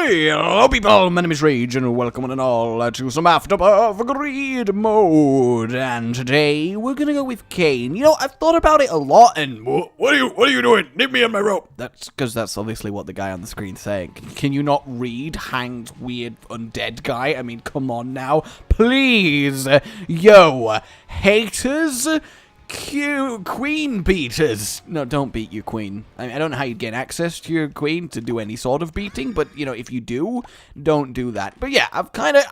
Hello people, my name is Rage and welcome one and all to some Afterbirth Greed mode. And today we're gonna go with Kane. You know, I've thought about it a lot and what are you doing? Leave me on my rope. That's because that's obviously what the guy on the screen's saying. Can you not read hanged weird undead guy? I mean, come on now. Please. Yo, haters. Queen beaters. No, don't beat your queen. I mean, I don't know how you'd get access to your queen to do any sort of beating, but, you know, if you do, don't do that. But yeah, I've kind of...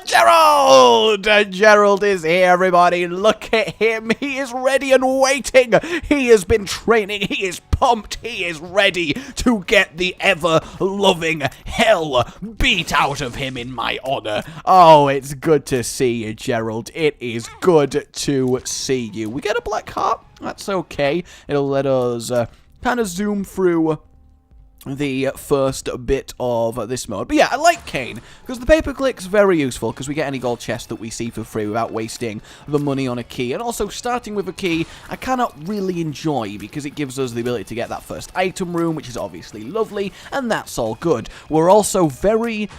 Gerald! Gerald is here, everybody. Look at him. He is ready and waiting. He has been training. He is pumped. He is ready to get the ever-loving hell beat out of him in my honor. Oh, it's good to see you, Gerald. It is good to see you. We get a black heart. That's okay. It'll let us kind of zoom through the first bit of this mode. But yeah, I like Kane, because the pay-per-click's very useful, because we get any gold chest that we see for free without wasting the money on a key. And also, starting with a key, I cannot really enjoy, because it gives us the ability to get that first item room, which is obviously lovely, and that's all good. We're also very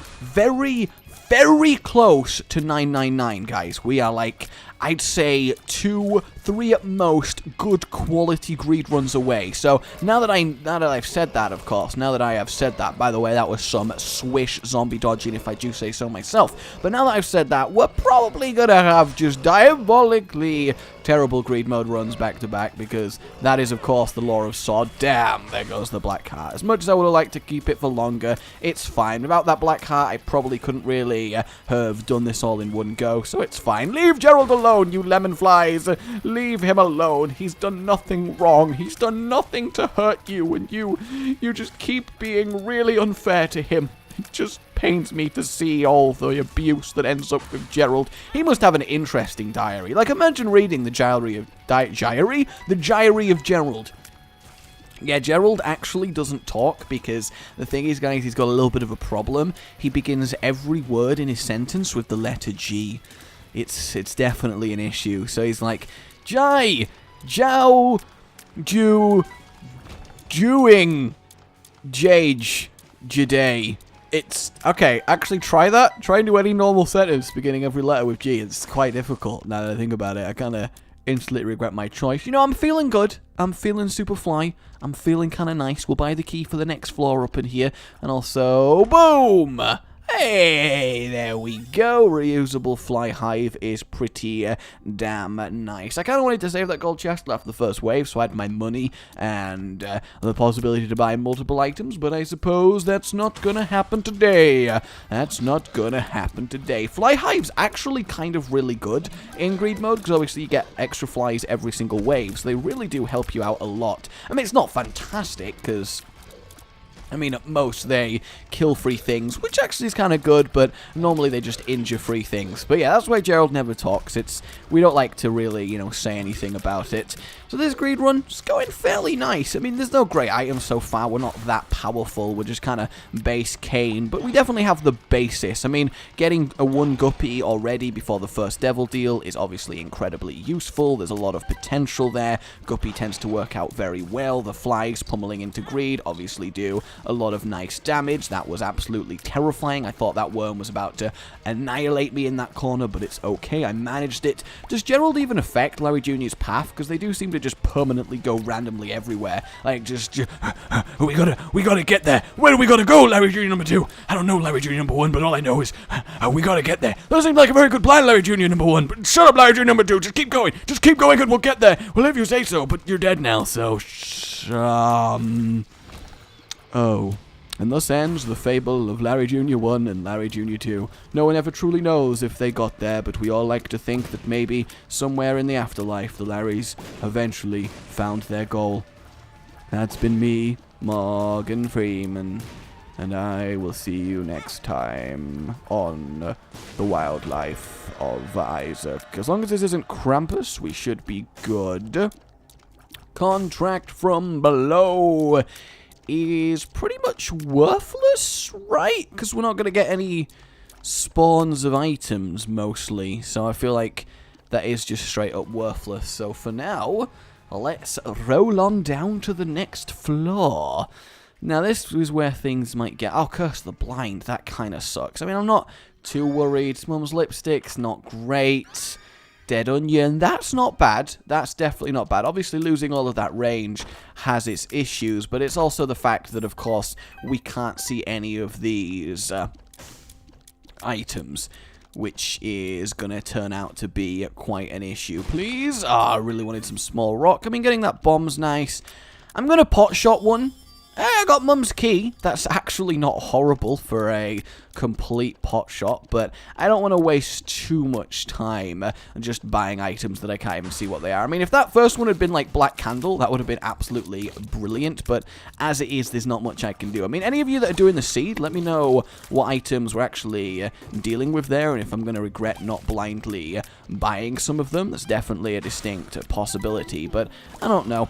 close to 999, guys. We are like, I'd say 2, 3 at most good quality greed runs away. So now that I've said that, of course, now that I have said that, by the way, that was some swish zombie dodging if I do say so myself. But now that I've said that, we're probably gonna have just diabolically terrible greed mode runs back to back, because that is, of course, the law of sword. Damn, there goes the black heart. As much as I would have liked to keep it for longer, it's fine. Without that black heart, I probably couldn't really have done this all in one go, so it's fine. Leave Gerald alone, you lemon flies. Leave him alone. He's done nothing wrong. He's done nothing to hurt you, and you just keep being really unfair to him. It just pains me to see all the abuse that ends up with Gerald. He must have an interesting diary. Like, imagine reading the diary of Gerald. Yeah, Gerald actually doesn't talk, because the thing is, guys, he's got a little bit of a problem. He begins every word in his sentence with the letter G. It's definitely an issue. So he's like, Jai, Jow, Jew, Jewing, Jage, Jade. It's, okay, actually try that. Try and do any normal sentence beginning every letter with G. It's quite difficult now that I think about it. I kind of instantly regret my choice. You know, I'm feeling good. I'm feeling super fly. I'm feeling kind of nice. We'll buy the key for the next floor up in here. And also, boom! Hey, there we go. Reusable fly hive is pretty damn nice. I kind of wanted to save that gold chest after the first wave, so I had my money and the possibility to buy multiple items, but I suppose that's not gonna happen today. That's not gonna happen today. Fly hive's actually kind of really good in greed mode, because obviously you get extra flies every single wave, so they really do help you out a lot. I mean, it's not fantastic, because I mean, at most, they kill free things, which actually is kind of good, but normally they just injure free things. But yeah, that's why Gerald never talks. We don't like to really, you know, say anything about it. So this greed run is going fairly nice. I mean, there's no great items so far. We're not that powerful. We're just kind of base Kane, but we definitely have the basis. I mean, getting a 1 guppy already before the first devil deal is obviously incredibly useful. There's a lot of potential there. Guppy tends to work out very well. The flies pummeling into greed obviously do a lot of nice damage. That was absolutely terrifying. I thought that worm was about to annihilate me in that corner, but it's okay. I managed it. Does Gerald even affect Larry Jr.'s path? Because they do seem to just permanently go randomly everywhere. Like, just we gotta get there. Where are we gonna go, Larry Jr. number 2? I don't know Larry Jr. number 1, but all I know is we gotta get there. That seems like a very good plan, Larry Jr. number 1. But shut up, Larry Jr. number 2. Just keep going. Just keep going and we'll get there. Well, if you say so, but you're dead now, so oh, and thus ends the fable of Larry Jr. 1 and Larry Jr. 2. No one ever truly knows if they got there, but we all like to think that maybe somewhere in the afterlife the Larrys eventually found their goal. That's been me, Morgan Freeman, and I will see you next time on The Wildlife of Isaac. As long as this isn't Krampus, we should be good. Contract from below is pretty much worthless, right? Because we're not going to get any spawns of items, mostly. So I feel like that is just straight up worthless. So for now, let's roll on down to the next floor. Now, this is where things might get... Oh, curse the blind. That kind of sucks. I mean, I'm not too worried. Mum's lipstick's not great. Dead onion. That's not bad. That's definitely not bad. Obviously, losing all of that range has its issues, but it's also the fact that, of course, we can't see any of these items, which is going to turn out to be quite an issue. Please? Ah, I really wanted some small rock. I mean, getting that bomb's nice. I'm going to pot shot one. I got Mum's key. That's actually not horrible for a complete pot shot, but I don't want to waste too much time just buying items that I can't even see what they are. I mean, if that first one had been like Black Candle, that would have been absolutely brilliant, but as it is, there's not much I can do. I mean, any of you that are doing the seed, let me know what items we're actually dealing with there, and if I'm going to regret not blindly buying some of them. That's definitely a distinct possibility, but I don't know.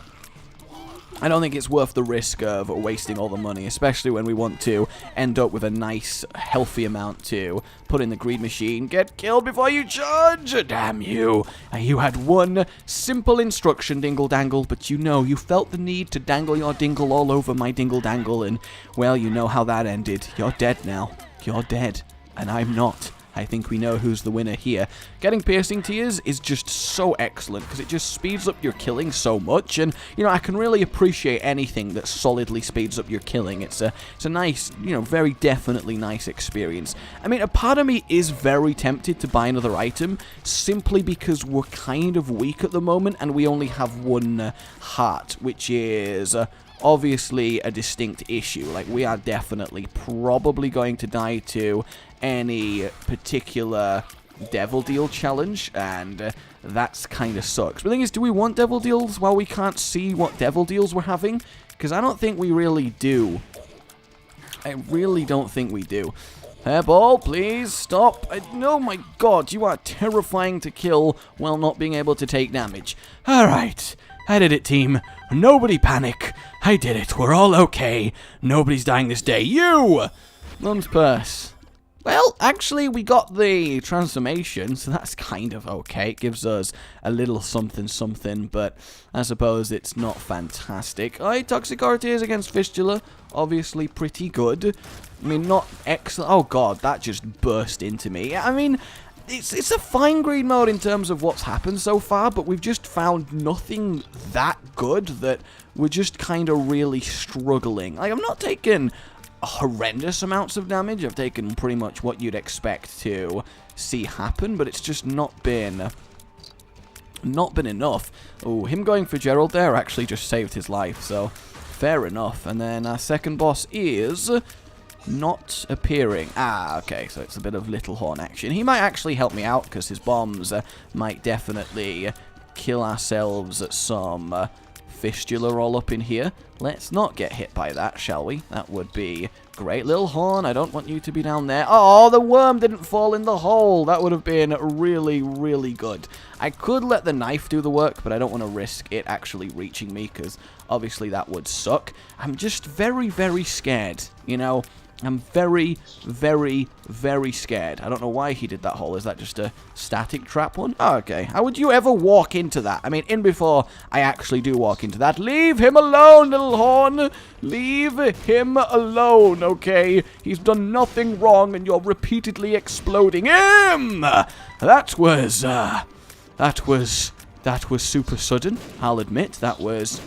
I don't think it's worth the risk of wasting all the money, especially when we want to end up with a nice, healthy amount to put in the greed machine. Get killed before you charge! Damn you! You had one simple instruction, Dingle Dangle, but you felt the need to dangle your dingle all over my Dingle Dangle, and, well, you know how that ended. You're dead now. You're dead. And I'm not. I think we know who's the winner here. Getting Piercing Tears is just so excellent because it just speeds up your killing so much, and I can really appreciate anything that solidly speeds up your killing. It's a nice, very definitely nice experience. I mean, a part of me is very tempted to buy another item simply because we're kind of weak at the moment and we only have one heart, which is obviously a distinct issue. Like, we are definitely probably going to die to any particular Devil Deal challenge, and that's kind of sucks. But the thing is, do we want Devil Deals while we can't see what Devil Deals we're having? Because I don't think we really do. I really don't think we do. Hairball, please, stop. Oh my god, you are terrifying to kill while not being able to take damage. Alright, I did it, team. Nobody panic. I did it. We're all okay. Nobody's dying this day. You! Mum's purse. Well, actually, we got the transformation, so that's kind of okay. It gives us a little something, but I suppose it's not fantastic. Toxic Tears against Fistula, obviously pretty good. I mean, not excellent. Oh, God, that just burst into me. I mean, it's a fine greed mode in terms of what's happened so far, but we've just found nothing that good that we're just kind of really struggling. Like, I'm not taking horrendous amounts of damage. I've taken pretty much what you'd expect to see happen, but it's just not been enough. Oh, him going for Gerald there actually just saved his life, so fair enough. And then our second boss is not appearing. Ah, okay, so it's a bit of Little Horn action. He might actually help me out because his bombs might definitely kill ourselves some Fistula all up in here. Let's not get hit by that, shall we? That would be great. Little Horn, I don't want you to be down there. Oh, the worm didn't fall in the hole. That would have been really, really good. I could let the knife do the work, but I don't want to risk it actually reaching me because obviously that would suck. I'm just very, very scared, I'm very, very, very scared. I don't know why he did that hole. Is that just a static trap one? Oh, okay. How would you ever walk into that? I mean, in before I actually do walk into that. Leave him alone, Little Horn. Leave him alone, okay? He's done nothing wrong, and you're repeatedly exploding him. That was super sudden. I'll admit that was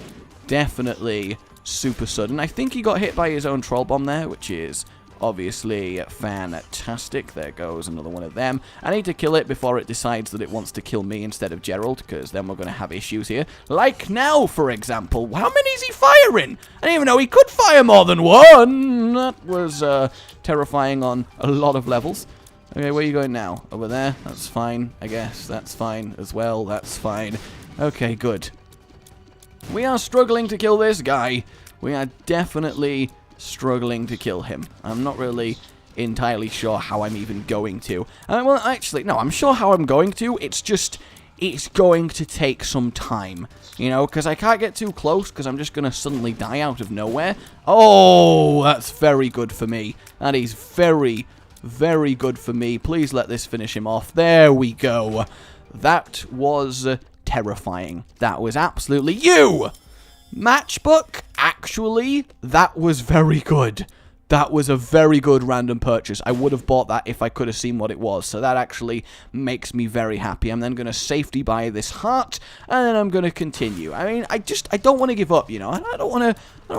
definitely super sudden. I think he got hit by his own troll bomb there, which is obviously fantastic. There goes another one of them. I need to kill it before it decides that it wants to kill me instead of Gerald, because then we're going to have issues here. Like now, for example. How many is he firing? I didn't even know he could fire more than one. That was terrifying on a lot of levels. Okay, where are you going now? Over there? That's fine, I guess. That's fine as well. That's fine. Okay, good. We are struggling to kill this guy. We are definitely struggling to kill him. I'm not really entirely sure how I'm even going to. Well, actually, no, I'm sure how I'm going to. It's just, it's going to take some time. Because I can't get too close because I'm just going to suddenly die out of nowhere. Oh, that's very good for me. That is very, very good for me. Please let this finish him off. There we go. That was terrifying. That was absolutely you! Matchbook actually, that was very good. That was a very good random purchase. I would have bought that if I could have seen what it was. So that actually makes me very happy. I'm then going to safety buy this heart, and then I'm going to continue. I mean, I don't want to give up, you know. I don't want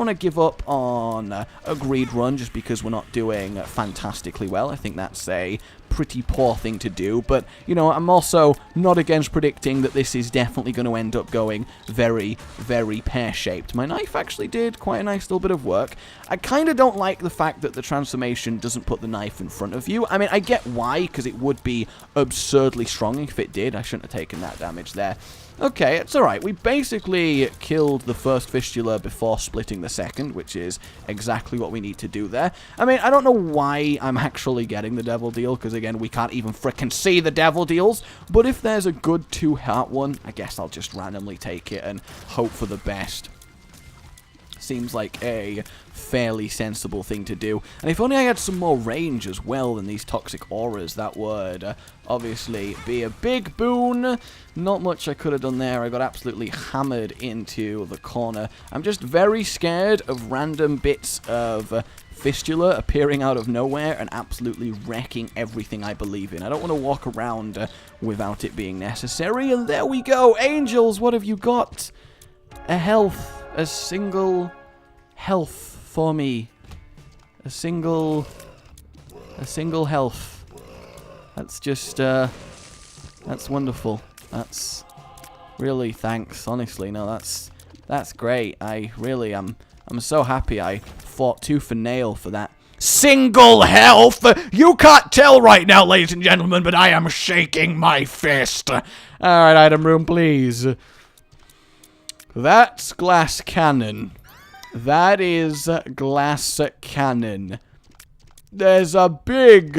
to give up on a greed run just because we're not doing fantastically well. I think that's a pretty poor thing to do, but you know, I'm also not against predicting that this is definitely going to end up going very, very pear-shaped. My knife actually did quite a nice little bit of work. I kind of don't like the fact that the transformation doesn't put the knife in front of you. I mean, I get why, because it would be absurdly strong if it did. I shouldn't have taken that damage there. Okay, it's alright. We basically killed the first fistula before splitting the second, which is exactly what we need to do there. I mean, I don't know why I'm actually getting the devil deal, because again, we can't even frickin' see the devil deals, but if there's a good 2-heart one, I guess I'll just randomly take it and hope for the best. Seems like a fairly sensible thing to do. And if only I had some more range as well than these toxic auras, that would obviously be a big boon. Not much I could have done there. I got absolutely hammered into the corner. I'm just very scared of random bits of fistula appearing out of nowhere and absolutely wrecking everything I believe in. I don't want to walk around without it being necessary. And there we go. Angels, what have you got? A health. A single health for me. A single health. That's just, that's wonderful. That's really, thanks. Honestly, no, that's great. I really am. I'm so happy I fought tooth and nail for that. Single health! You can't tell right now, ladies and gentlemen, but I am shaking my fist. Alright, item room, please. That's glass cannon. That is glass cannon. There's a big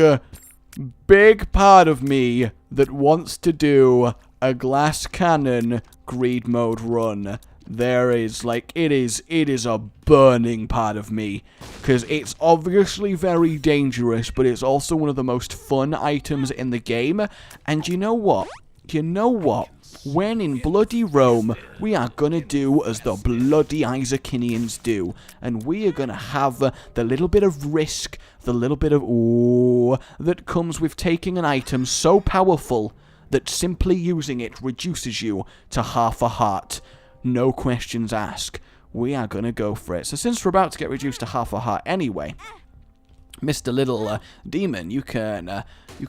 part of me that wants to do a glass cannon greed mode run. There is, like, it is a burning part of me. Because it's obviously very dangerous, but it's also one of the most fun items in the game. And you know what? When in bloody Rome, we are gonna do as the bloody Isaacinians do. And we are gonna have the little bit of risk, the little bit of ooh, that comes with taking an item so powerful that simply using it reduces you to half a heart. No questions asked. We are gonna go for it. So since we're about to get reduced to half a heart anyway, Mr. Little Demon, you can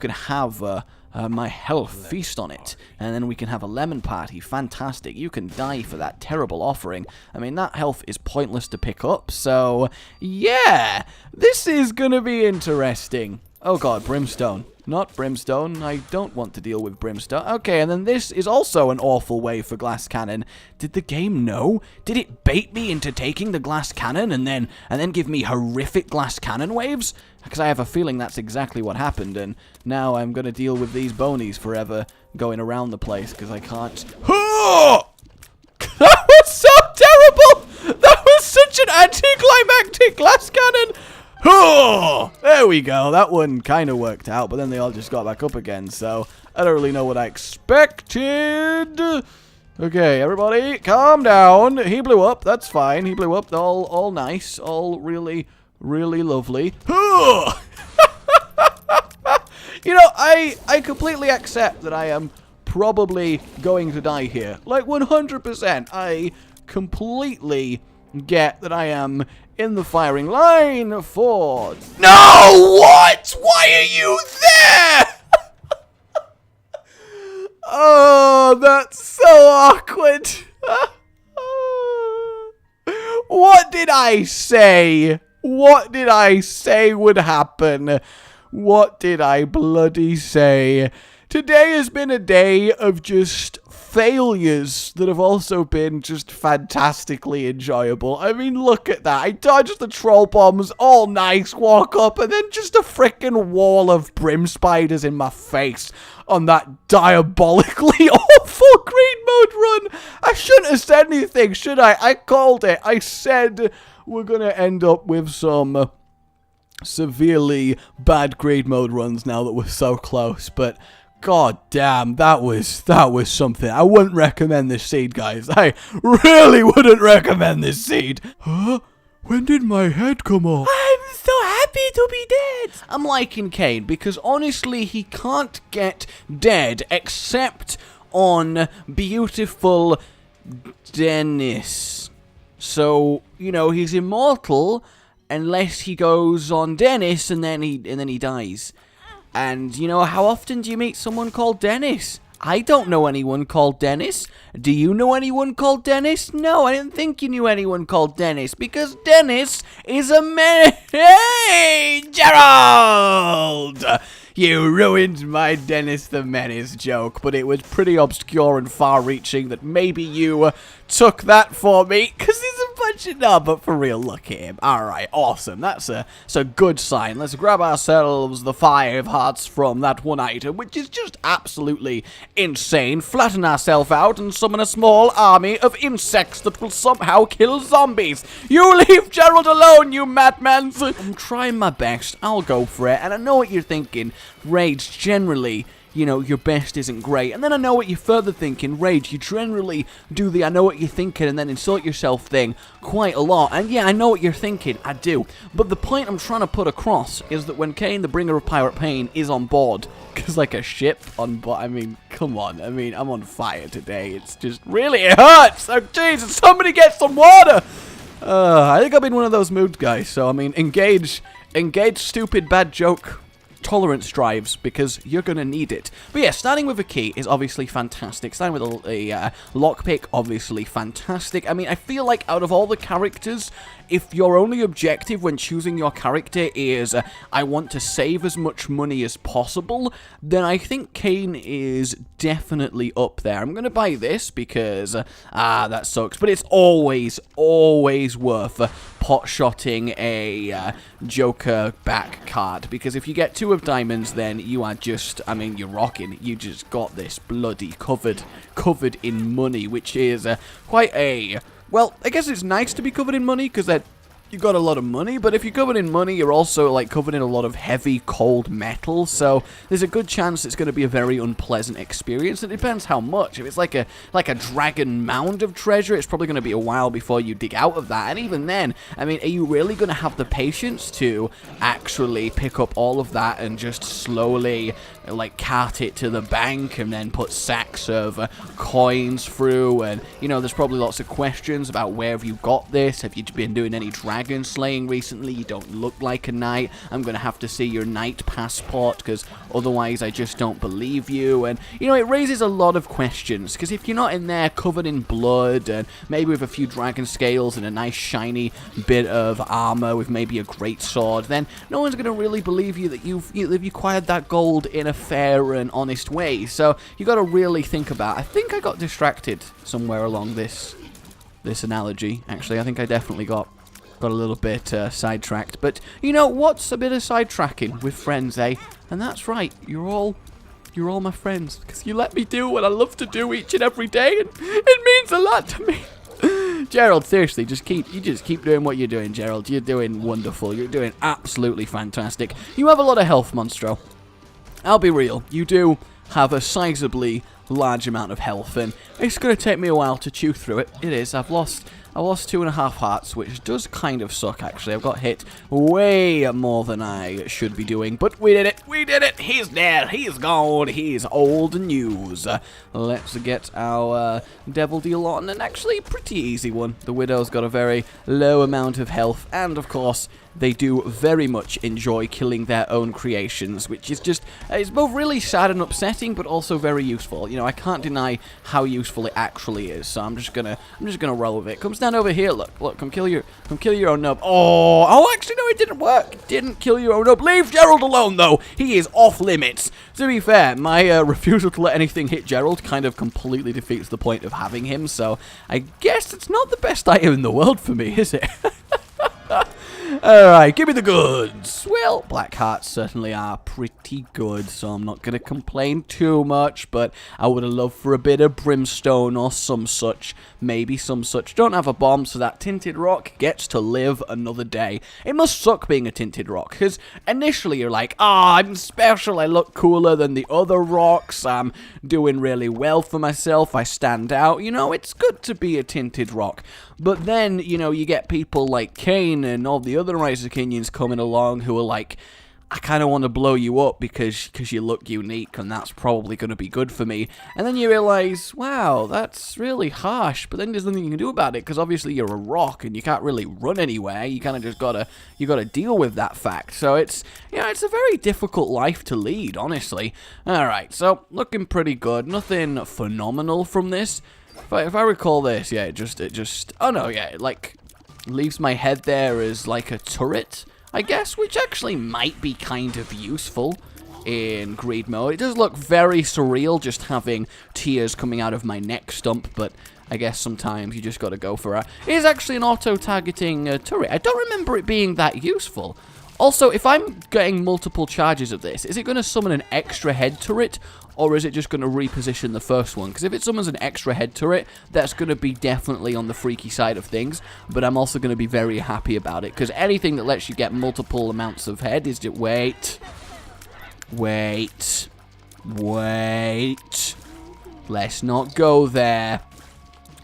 have my health, feast on it, and then we can have a lemon party. Fantastic. You can die for that terrible offering. I mean, that health is pointless to pick up, so yeah, this is gonna be interesting. Oh god, brimstone. Not brimstone. I don't want to deal with brimstone. Okay, and then this is also an awful way for glass cannon. Did the game know? Did it bait me into taking the glass cannon and then give me horrific glass cannon waves? Because I have a feeling that's exactly what happened, and now I'm going to deal with these bonies forever going around the place because I can't... That was so terrible! That was such an anticlimactic glass cannon! Oh, there we go. That one kind of worked out, but then they all just got back up again, so I don't really know what I expected. Okay, everybody, calm down. He blew up. That's fine. He blew up. All nice. All really, really lovely. You know, I completely accept that I am probably going to die here. Like, 100%. I completely get that I am in the firing line for... No! What? Why are you there? Oh, that's so awkward. What did I say? What did I say would happen? What did I bloody say? Today has been a day of just failures that have also been just fantastically enjoyable. I mean, look at that. I dodged the troll bombs, all nice, walk up, and then just a frickin' wall of brim spiders in my face on that diabolically awful greed mode run. I shouldn't have said anything, should I? I called it. I said we're gonna end up with some severely bad greed mode runs now that we're so close, but God damn, that was something. I wouldn't recommend this seed, guys. I really wouldn't recommend this seed. Huh? When did my head come off? I'm so happy to be dead. I'm liking Kane because honestly, he can't get dead except on beautiful Dennis. So, you know, he's immortal unless he goes on Dennis and then he dies. And, you know, how often do you meet someone called Dennis? I don't know anyone called Dennis. Do you know anyone called Dennis? No, I didn't think you knew anyone called Dennis, because Dennis is a man. Hey, Gerald! You ruined my Dennis the Menace joke, but it was pretty obscure and far-reaching that maybe you took that for me, because he's a bunch of... No, but for real, look at him. Alright, awesome. That's a good sign. Let's grab ourselves the 5 hearts from that one item, which is just absolutely insane. Flatten ourselves out and summon a small army of insects that will somehow kill zombies. You leave Gerald alone, you madman! I'm trying my best. I'll go for it. And I know what you're thinking. Rage, generally, you know, your best isn't great. And then I know what you're further thinking. Rage, you generally do the I know what you're thinking and then insult yourself thing quite a lot. And yeah, I know what you're thinking. I do. But the point I'm trying to put across is that when Kane, the bringer of pirate pain, is on board, because like a ship on board, I mean, come on. I mean, I'm on fire today. It's just really, it hurts. Oh, Jesus, somebody get some water. I think I'm in one of those moods, guys. So, I mean, engage stupid bad joke tolerance drives, because you're going to need it. But yeah, starting with a key is obviously fantastic. Starting with a lockpick, obviously fantastic. I mean, I feel like out of all the characters, if your only objective when choosing your character is, I want to save as much money as possible, then I think Kane is definitely up there. I'm going to buy this because, that sucks. But it's always worth pot-shotting a Joker back card. Because if you get 2 of diamonds, then you are just, I mean, you're rocking. You just got this bloody covered in money, which is quite a... Well, I guess it's nice to be covered in money, because you got a lot of money, but if you're covered in money, you're also, like, covered in a lot of heavy, cold metal, so there's a good chance it's going to be a very unpleasant experience. It depends how much. If it's like a dragon mound of treasure, it's probably going to be a while before you dig out of that, and even then, I mean, are you really going to have the patience to actually pick up all of that and just slowly, like, cart it to the bank and then put sacks of coins through? And, you know, there's probably lots of questions about where have you got this? Have you been doing any dragon slaying recently? You don't look like a knight. I'm going to have to see your knight passport, because otherwise I just don't believe you. And, you know, it raises a lot of questions, because if you're not in there covered in blood and maybe with a few dragon scales and a nice shiny bit of armor with maybe a great sword, then no one's going to really believe you that you've acquired that gold in a fair and honest way. So you got to really think about it. I think I got distracted somewhere along this analogy. Actually, I think I definitely got a little bit sidetracked. But you know what's a bit of sidetracking with friends, eh? And that's right. You're all my friends, because you let me do what I love to do each and every day, and it means a lot to me. Gerald, seriously, just keep doing what you're doing, Gerald. You're doing wonderful. You're doing absolutely fantastic. You have a lot of health, Monstro. I'll be real, you do have a sizably large amount of health, and it's going to take me a while to chew through it. It is. I lost 2.5 hearts, which does kind of suck, actually. I've got hit way more than I should be doing, but we did it, he's dead, he's gone, he's old news. Let's get our devil deal on, and actually pretty easy one. The Widow's got a very low amount of health, and of course, they do very much enjoy killing their own creations, which is just, it's both really sad and upsetting, but also very useful. You know, I can't deny how useful it actually is, so I'm just gonna roll with it. Come stand over here, look, come kill your own nub. Oh, actually, no, it didn't work. It didn't kill your own nub. Leave Gerald alone, though. He is off limits. To be fair, my refusal to let anything hit Gerald kind of completely defeats the point of having him, so I guess it's not the best item in the world for me, is it? Alright, give me the goods. Well, black hearts certainly are pretty good, so I'm not going to complain too much, but I would have loved for a bit of brimstone or some such. Maybe some such. Don't have a bomb, so that tinted rock gets to live another day. It must suck being a tinted rock, because initially you're like, I'm special, I look cooler than the other rocks, I'm doing really well for myself, I stand out. You know, it's good to be a tinted rock. But then, you know, you get people like Kane and all the other Rise of Kingdoms coming along who are like, I kind of want to blow you up because you look unique and that's probably going to be good for me. And then you realize, wow, that's really harsh. But then there's nothing you can do about it because obviously you're a rock and you can't really run anywhere. You kind of just gotta deal with that fact. So it's, you know, it's a very difficult life to lead, honestly. All right, so looking pretty good. Nothing phenomenal from this. If I recall this, yeah, it just, oh no, yeah, it like leaves my head there as like a turret, I guess, which actually might be kind of useful in greed mode. It does look very surreal just having tears coming out of my neck stump, but I guess sometimes you just gotta go for it. It is actually an auto-targeting turret. I don't remember it being that useful. Also, if I'm getting multiple charges of this, is it going to summon an extra head turret, or is it just going to reposition the first one? Because if it summons an extra head turret, that's going to be definitely on the freaky side of things, but I'm also going to be very happy about it, because anything that lets you get multiple amounts of head is just... Wait. Let's not go there.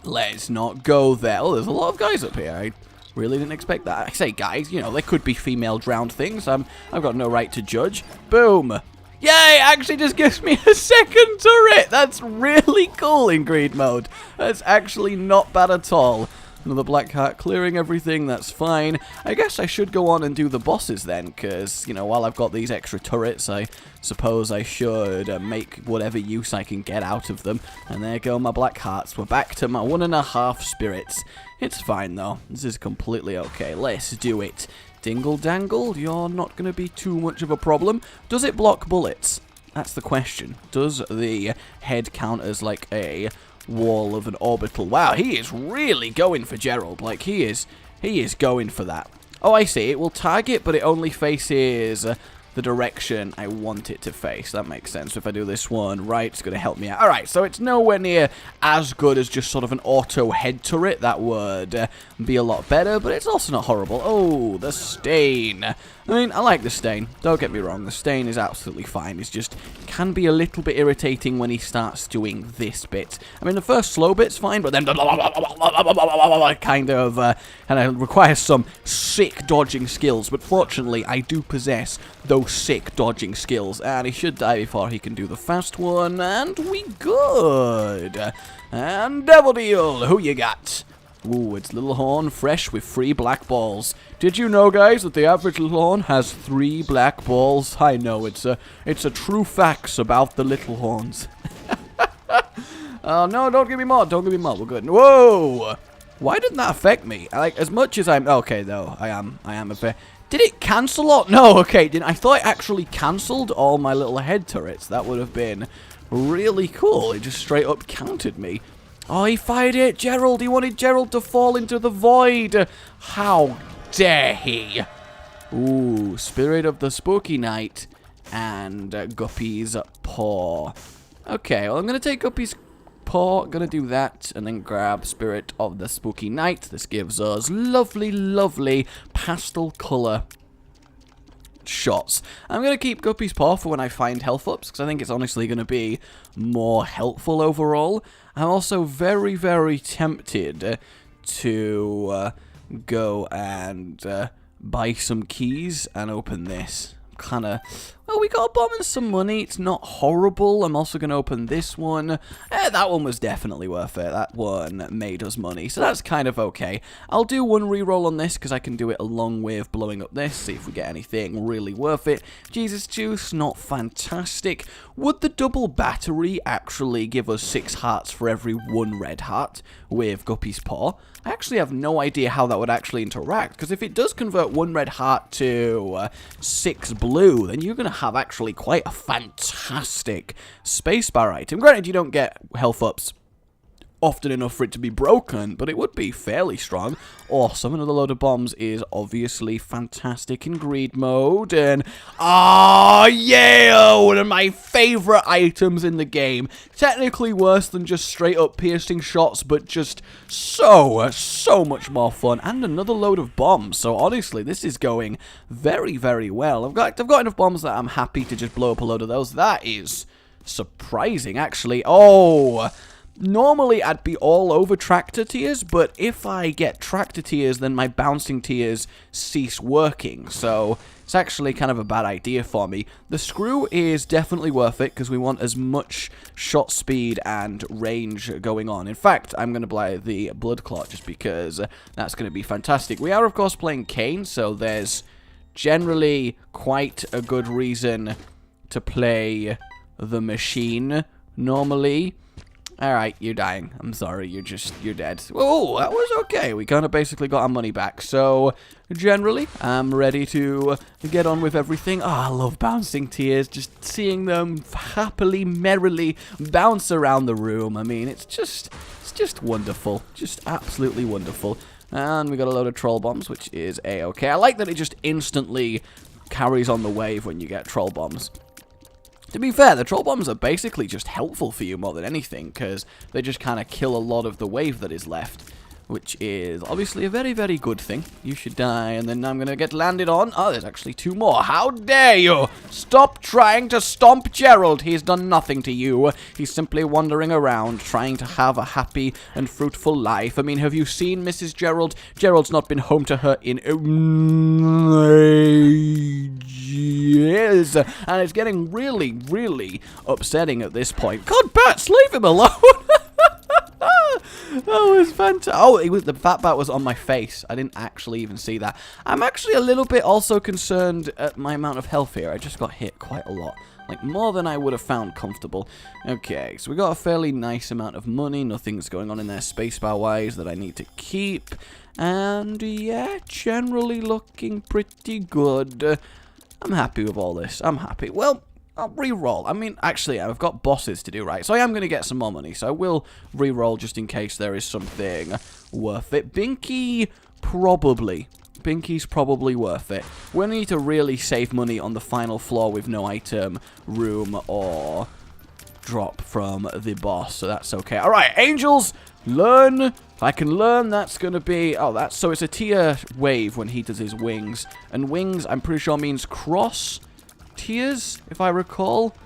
Let's not go there. Oh, there's a lot of guys up here. I really didn't expect that. I say guys, you know, they could be female drowned things. I've got no right to judge. Boom. Yay, actually just gives me a second turret. That's really cool in greed mode. That's actually not bad at all. Another black heart clearing everything, that's fine. I guess I should go on and do the bosses then, because, you know, while I've got these extra turrets, I suppose I should make whatever use I can get out of them. And there go my black hearts. We're back to my 1.5 spirits. It's fine, though. This is completely okay. Let's do it. Dingle dangle, you're not going to be too much of a problem. Does it block bullets? That's the question. Does the head count as like a wall of an orbital? Wow, he is really going for Gerald. Like, he is going for that. Oh, I see. It will target, but it only faces the direction I want it to face. That makes sense. If I do this one right, it's going to help me out. Alright, so it's nowhere near as good as just sort of an auto head turret. That would be a lot better, but it's also not horrible. Oh, the stain. I mean, I like the stain. Don't get me wrong. The stain is absolutely fine. It's just can be a little bit irritating when he starts doing this bit. I mean, the first slow bit's fine, but then kind of requires some sick dodging skills. But fortunately, I do possess those sick dodging skills, and he should die before he can do the fast one, and we good. And Devil Deal, who you got? Ooh, it's Little Horn, fresh with 3 black balls. Did you know, guys, that the average Little Horn has 3 black balls? I know, it's a true facts about the Little Horns. Oh, no, don't give me more, don't give me more, we're good. Whoa! Why didn't that affect me? Like, as much as I'm... Okay, though, I am a bit... Did it cancel all... No, okay, didn't... I thought it actually cancelled all my little head turrets. That would have been really cool. It just straight up counted me. Oh, he fired it, Gerald. He wanted Gerald to fall into the void. How dare he? Ooh, Spirit of the Spooky Night and Guppy's Paw. Okay, well, I'm going to take Guppy's Paw, going to do that, and then grab Spirit of the Spooky Night. This gives us lovely, lovely pastel colour shots. I'm going to keep Guppy's Paw for when I find health ups, because I think it's honestly going to be more helpful overall. I'm also very, very tempted to go and buy some keys and open this. Kind of, well, we got a bomb and some money. It's not horrible. I'm also going to open this one. That one was definitely worth it. That one made us money, so that's kind of okay. I'll do one reroll on this because I can do it along with blowing up this, see if we get anything really worth it. Jesus Juice, not fantastic. Would the double battery actually give us 6 hearts for every 1 red heart with Guppy's Paw? I actually have no idea how that would actually interact, because if it does convert 1 red heart to 6 blue, then you're going to have actually quite a fantastic spacebar item. Granted, you don't get health ups often enough for it to be broken, but it would be fairly strong. Awesome. Another load of bombs is obviously fantastic in greed mode. And, yeah, one of my favorite items in the game. Technically worse than just straight up piercing shots, but just so much more fun. And another load of bombs. So honestly, this is going very, very well. I've got enough bombs that I'm happy to just blow up a load of those. That is surprising, actually. Oh, normally I'd be all over tractor tears, but if I get tractor tears, then my bouncing tears cease working. So it's actually kind of a bad idea for me. The screw is definitely worth it because we want as much shot speed and range going on. In fact, I'm going to buy the blood clot just because that's going to be fantastic. We are, of course, playing Kane, so there's generally quite a good reason to play the machine normally. Alright, you're dying. I'm sorry, you're dead. Oh, that was okay. We kind of basically got our money back. So, generally, I'm ready to get on with everything. Oh, I love bouncing tears. Just seeing them happily, merrily bounce around the room. I mean, it's just wonderful. Just absolutely wonderful. And we got a load of troll bombs, which is A-okay. I like that it just instantly carries on the wave when you get troll bombs. To be fair, the troll bombs are basically just helpful for you more than anything, because they just kind of kill a lot of the wave that is left, which is obviously a very, very good thing. You should die, and then I'm going to get landed on. Oh, there's actually two more. How dare you! Stop trying to stomp Gerald. He's done nothing to you. He's simply wandering around, trying to have a happy and fruitful life. I mean, have you seen Mrs. Gerald? Gerald's not been home to her in years, and it's getting really, really upsetting at this point. God, Bats, leave him alone! That was fantastic. Oh, the fat bat was on my face. I didn't actually even see that. I'm actually a little bit also concerned at my amount of health here. I just got hit quite a lot. Like, more than I would have found comfortable. Okay, so we got a fairly nice amount of money. Nothing's going on in there spacebar-wise that I need to keep. And, yeah, generally looking pretty good. I'm happy with all this. I'm happy. Well, I'll re-roll. I mean, actually, I've got bosses to do, right? So I am going to get some more money. So I will re-roll just in case there is something worth it. Binky, probably. Binky's probably worth it. We need to really save money on the final floor with no item, room, or drop from the boss. So that's okay. All right, angels, learn. If I can learn, that's going to be... Oh, that's... So it's a tier wave when he does his wings. And wings, I'm pretty sure, means cross tiers, if I recall.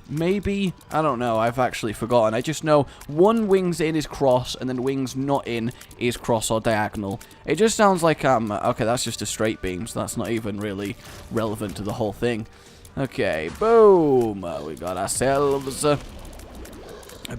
Maybe. I don't know. I've actually forgotten. I just know one wings in is cross, and then wings not in is cross or diagonal. It just sounds like okay, that's just a straight beam, so that's not even really relevant to the whole thing. Okay, boom. We got ourselves a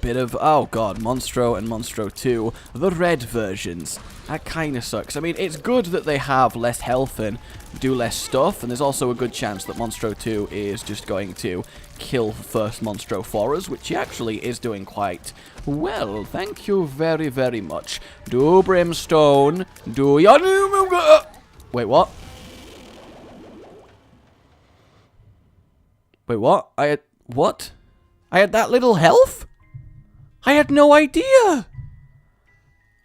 bit of, oh god, Monstro and Monstro 2, the red versions. That kind of sucks. I mean, it's good that they have less health and do less stuff, and there's also a good chance that Monstro 2 is just going to kill first Monstro for us, which he actually is doing quite well. Thank you very, very much. Do Brimstone. Do your... Wait, what? Wait, what? What? I had that little health? I had no idea!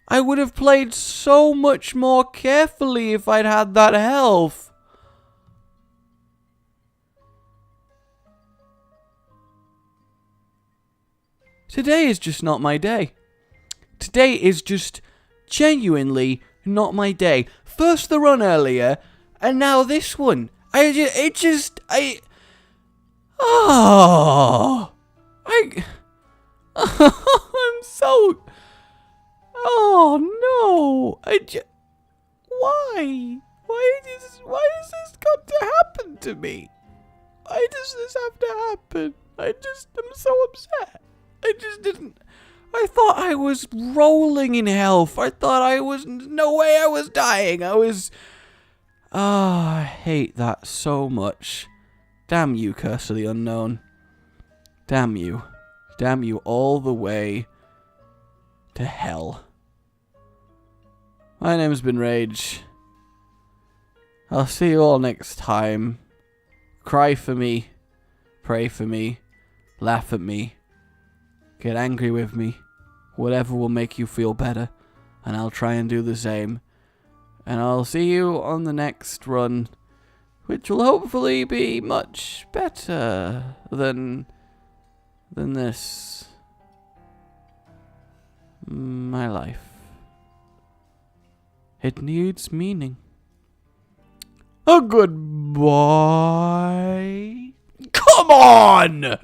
I would have played so much more carefully if I'd had that health. Today is just not my day. Today is just genuinely not my day. First the run earlier, and now this one. I'm so... Oh no! Why? Why has this got to happen to me? Why does this have to happen? I'm so upset. I thought I was rolling in health. I thought no way I was dying. I hate that so much. Damn you, Curse of the Unknown. Damn you. Damn you all the way to hell. My name's been Rage. I'll see you all next time. Cry for me. Pray for me. Laugh at me. Get angry with me. whatever will make you feel better, and I'll try and do the same. And I'll see you on the next run, which will hopefully be much better than this. My life. It needs meaning. A goodbye. Come on!